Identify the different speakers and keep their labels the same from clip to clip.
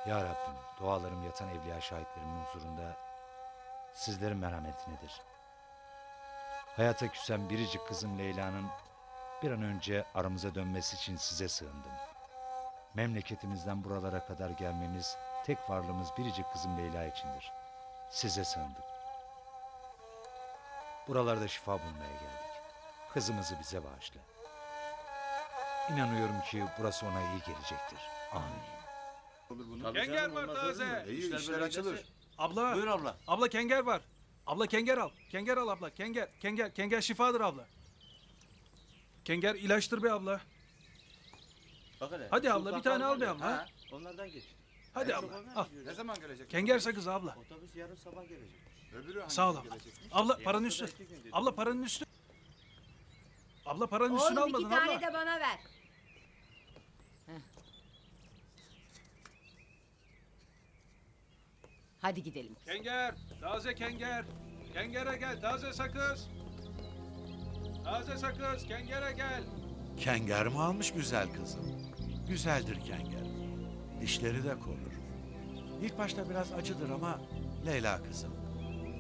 Speaker 1: Ya Rabbim, dualarım yatan evliya şahitlerimin huzurunda sizlerin merhametinedir. Hayata küsen biricik kızım Leyla'nın bir an önce aramıza dönmesi için size sığındım. Memleketimizden buralara kadar gelmemiz, tek varlığımız biricik kızım Leyla içindir. Size sığındık. Buralarda şifa bulmaya geldik. Kızımızı bize bağışla. İnanıyorum ki burası ona iyi gelecektir. Amin.
Speaker 2: Kenger var taze.
Speaker 3: İyi işler açılır.
Speaker 2: Abla.
Speaker 3: Buyur abla.
Speaker 2: Abla kenger var. Abla kenger al. Kenger al abla. Kenger şifadır abla. Kenger ilaçtır be abla.
Speaker 3: Bak hele.
Speaker 2: Hadi abla, bir tane al be abla.
Speaker 3: Ha, onlardan geç.
Speaker 2: Hadi abla al.
Speaker 4: Ne zaman gelecek?
Speaker 2: Kenger sakızı abla.
Speaker 3: Otobüs yarın sabah gelecek.
Speaker 4: Öbürü hangisi
Speaker 2: Sağ ol abla.
Speaker 4: gelecek?
Speaker 2: Abla paranın üstü. Abla paranın üstü. Abla paranın üstünü
Speaker 5: Oğlum iki
Speaker 2: almadın
Speaker 5: tane
Speaker 2: abla.
Speaker 5: de bana ver. Hadi gidelim.
Speaker 2: Kenger. Taze kenger. Kengere gel. Taze sakız. Taze sakız. Kengere gel.
Speaker 6: Kenger mi almış güzel kızım? Güzeldir kenger. Dişleri de korur. İlk başta biraz acıdır ama Leyla kızım.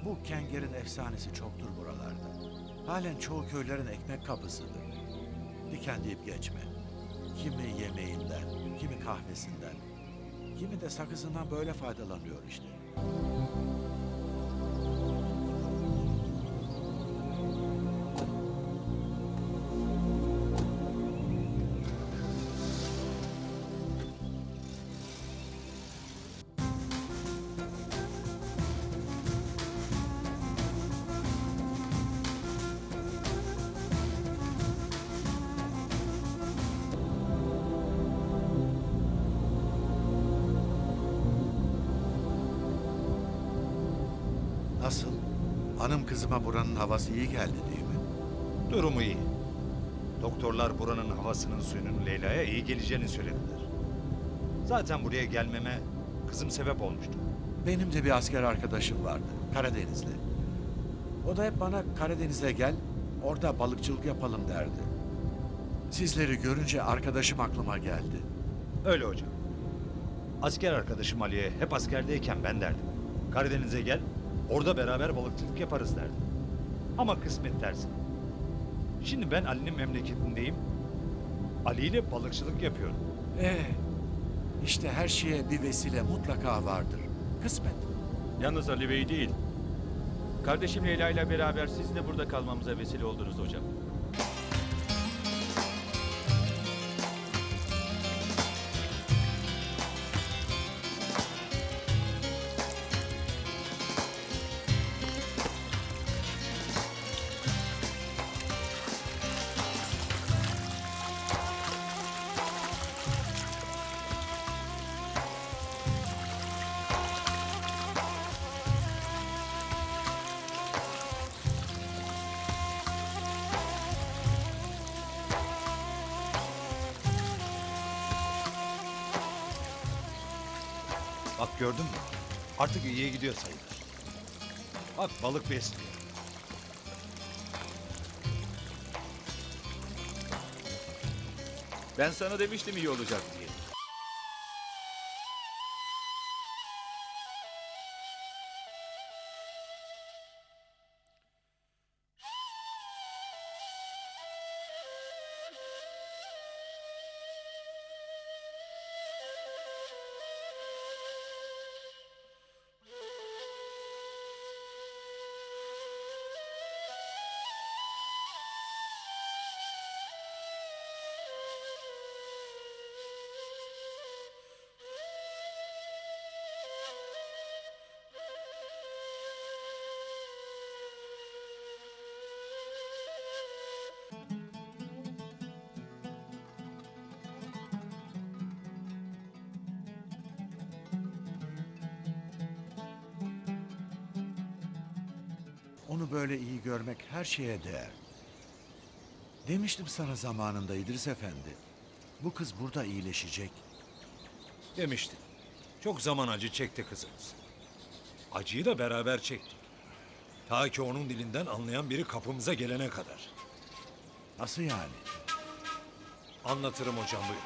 Speaker 6: Bu kengerin efsanesi çoktur buralarda. Halen çoğu köylerin ekmek kapısıdır. Diken deyip geçme. Kimi yemeğinden, kimi kahvesinden, kimi de sakızından böyle faydalanıyor işte. Nasıl? Hanım kızıma buranın havası iyi geldi değil mi?
Speaker 1: Durumu iyi. Doktorlar buranın havasının suyunun Leyla'ya iyi geleceğini söylediler. Zaten buraya gelmeme kızım sebep olmuştu.
Speaker 6: Benim de bir asker arkadaşım vardı, Karadenizli. O da hep bana Karadeniz'e gel, orada balıkçılık yapalım derdi. Sizleri görünce arkadaşım aklıma geldi.
Speaker 1: Öyle hocam. Asker arkadaşım Ali'ye hep askerdeyken ben derdim. Karadeniz'e gel, orada beraber balıkçılık yaparız derdim. Ama kısmet tersi. Şimdi ben Ali'nin memleketindeyim. Ali ile balıkçılık yapıyorum.
Speaker 6: İşte her şeye bir vesile mutlaka vardır. Kısmet.
Speaker 7: Yalnız Ali Bey değil. Kardeşim Leyla ile beraber siz de burada kalmamıza vesile oldunuz hocam.
Speaker 1: Bak gördün mü? Artık iyiye gidiyor sayılır. Bak balık besliyor.
Speaker 7: Ben sana demiştim iyi olacak diye.
Speaker 6: Onu böyle iyi görmek her şeye değer. Demiştim sana zamanında İdris Efendi. Bu kız burada iyileşecek.
Speaker 1: Demiştin. Çok zaman acı çekti kızımız. Acıyı da beraber çektik. Ta ki onun dilinden anlayan biri kapımıza gelene kadar.
Speaker 6: Nasıl yani?
Speaker 1: Anlatırım hocam, buyur.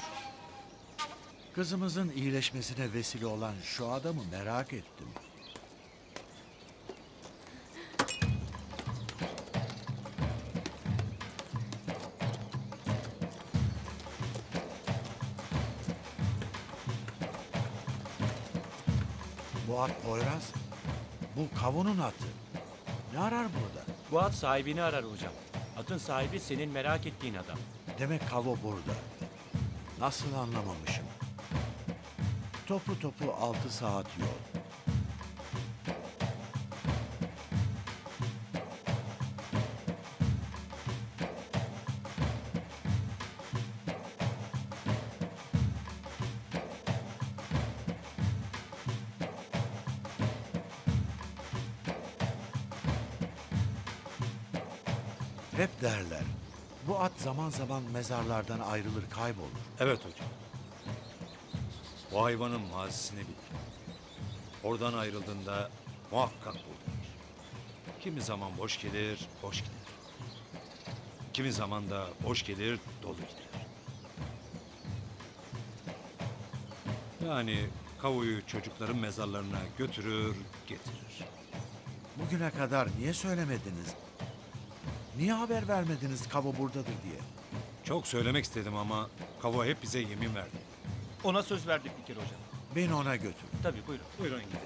Speaker 6: Kızımızın iyileşmesine vesile olan şu adamı merak ettim. Bu at Poyraz. Bu kavunun atı. Ne arar burada?
Speaker 4: Bu at sahibini arar hocam. Atın sahibi senin merak ettiğin adam.
Speaker 6: Demek kavo burada. Nasıl anlamamışım? Topu topu 6 saat yol. Hep derler. Bu at zaman zaman mezarlardan ayrılır, kaybolur.
Speaker 1: Evet hocam. Bu hayvanın mazisini bil. Oradan ayrıldığında muhakkak bulunur. Kimi zaman boş gelir, boş gider. Kimi zaman da boş gelir, dolu gider. Yani kavuyu çocukların mezarlarına götürür, getirir.
Speaker 6: Bugüne kadar niye söylemediniz? Niye haber vermediniz kavo buradadır diye?
Speaker 1: Çok söylemek istedim ama kavu hep bize yemin verdi.
Speaker 4: Ona söz verdik bir kere hocam.
Speaker 6: Beni ona götür.
Speaker 4: Tabii buyurun.
Speaker 1: Buyurun gidelim.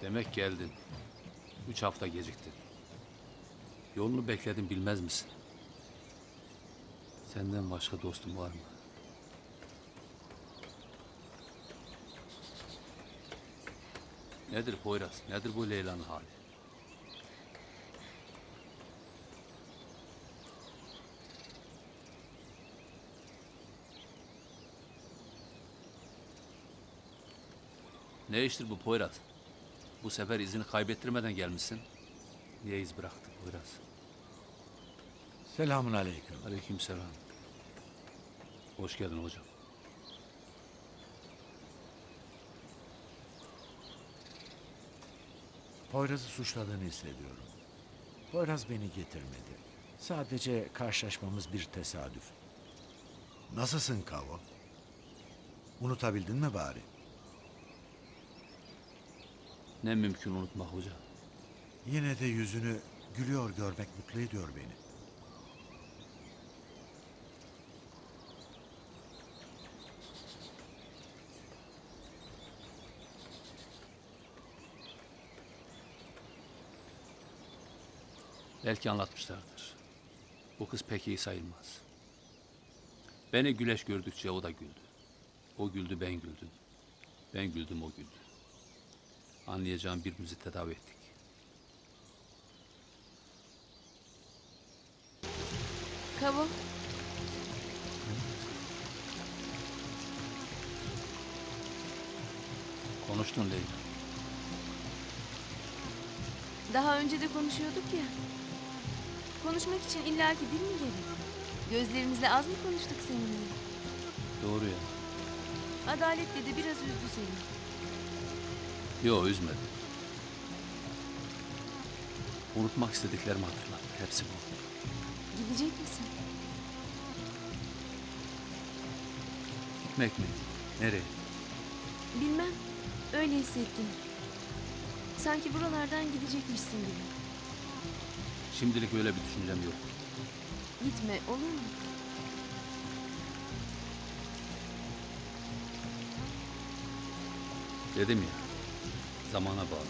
Speaker 5: Demek geldin. 3 hafta geciktin. Yolunu bekledim bilmez misin? Senden başka dostum var mı? Nedir Poyraz? Nedir bu Leyla'nın hali? Ne iştir bu Poyraz? Bu sefer izini kaybettirmeden gelmişsin. Niye iz bıraktın Poyraz?
Speaker 6: Selamun aleyküm.
Speaker 5: Aleykümselam. Hoş geldin hocam.
Speaker 6: Poyraz'ı suçladığını hissediyorum. Poyraz beni getirmedi. Sadece karşılaşmamız bir tesadüf. Nasılsın Kavo? Unutabildin mi bari?
Speaker 5: Ne mümkün unutmak hocam.
Speaker 6: Yine de yüzünü gülüyor görmek mutlu ediyor beni.
Speaker 5: Belki anlatmışlardır. Bu kız pek iyi sayılmaz. Beni güleş gördükçe o da güldü. O güldü, ben güldüm. Ben güldüm, o güldü. Anlayacağım, birbirimizi tedavi ettik.
Speaker 8: Kavo.
Speaker 5: Konuştun Leyla.
Speaker 8: Daha önce de konuşuyorduk ya. Konuşmak için illaki dil mi gerek? Gözlerimizle az mı konuştuk seninle?
Speaker 5: Doğru ya.
Speaker 8: Adalet dedi biraz üzdü seni.
Speaker 5: Yok, üzmedi. Unutmak istediklerimi hatırlattı. Hepsi bu.
Speaker 8: Gidecek misin?
Speaker 5: Gitmek mi? Nereye?
Speaker 8: Bilmem. Öyle hissettim. Sanki buralardan gidecekmişsin gibi.
Speaker 5: Şimdilik öyle bir düşüncem yok.
Speaker 8: Gitme olur mu?
Speaker 5: Dedim ya, zamana bağlı.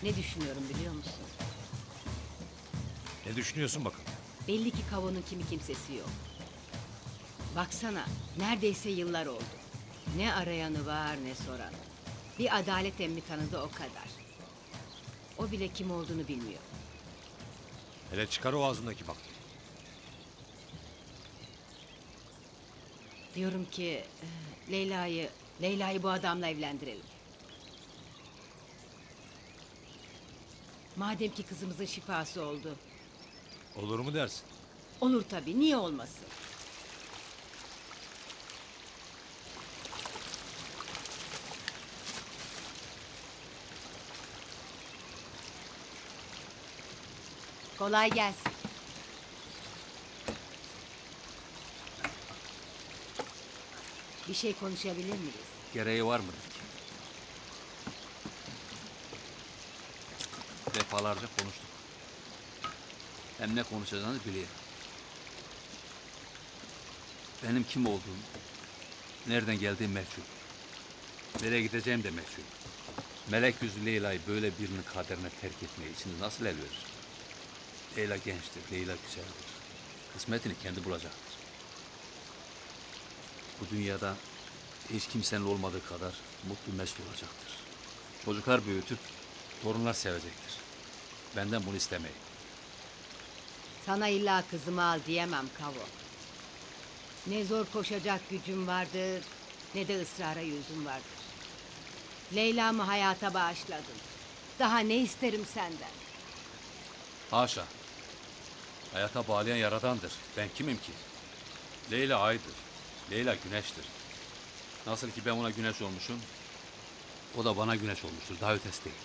Speaker 9: Ne düşünüyorum biliyor musun?
Speaker 1: Ne düşünüyorsun bakalım?
Speaker 9: Belli ki Kavo'nun kimi kimsesi yok. Baksana, neredeyse yıllar oldu. Ne arayanı var ne soran. Bir adalet emmi tanıdı o kadar. O bile kim olduğunu bilmiyor.
Speaker 1: Hele çıkar o ağzındaki bak.
Speaker 9: Diyorum ki Leyla'yı bu adamla evlendirelim. Madem ki kızımızın şifası oldu.
Speaker 1: Olur mu dersin?
Speaker 9: Olur tabii, niye olmasın? Kolay gelsin. Bir şey konuşabilir miyiz?
Speaker 5: Gereği var mıdır ki? Defalarca konuştuk. Hem ne konuşacağını biliyorum. Benim kim olduğum, nereden geldiğim meçhul. Nereye gideceğim de meçhul. Melek yüzlü Leyla'yı böyle birinin kaderine terk etmeye içiniz nasıl el verir? Leyla gençtir, Leyla güzeldir. Kısmetini kendi bulacaktır. Bu dünyada hiç kimsenin olmadığı kadar mutlu mesut olacaktır. Çocuklar büyütüp torunlar sevecektir. Benden bunu istemeyin.
Speaker 9: Sana illa kızımı al diyemem Kavo. Ne zor koşacak gücüm vardır, ne de ısrara yüzüm vardır. Leyla'mı hayata bağışladın. Daha ne isterim senden?
Speaker 5: Haşa. Hayata bağlayan yaradandır. Ben kimim ki? Leyla aydır. Leyla güneştir. Nasıl ki ben ona güneş olmuşum, o da bana güneş olmuştur. Daha ötesi değil.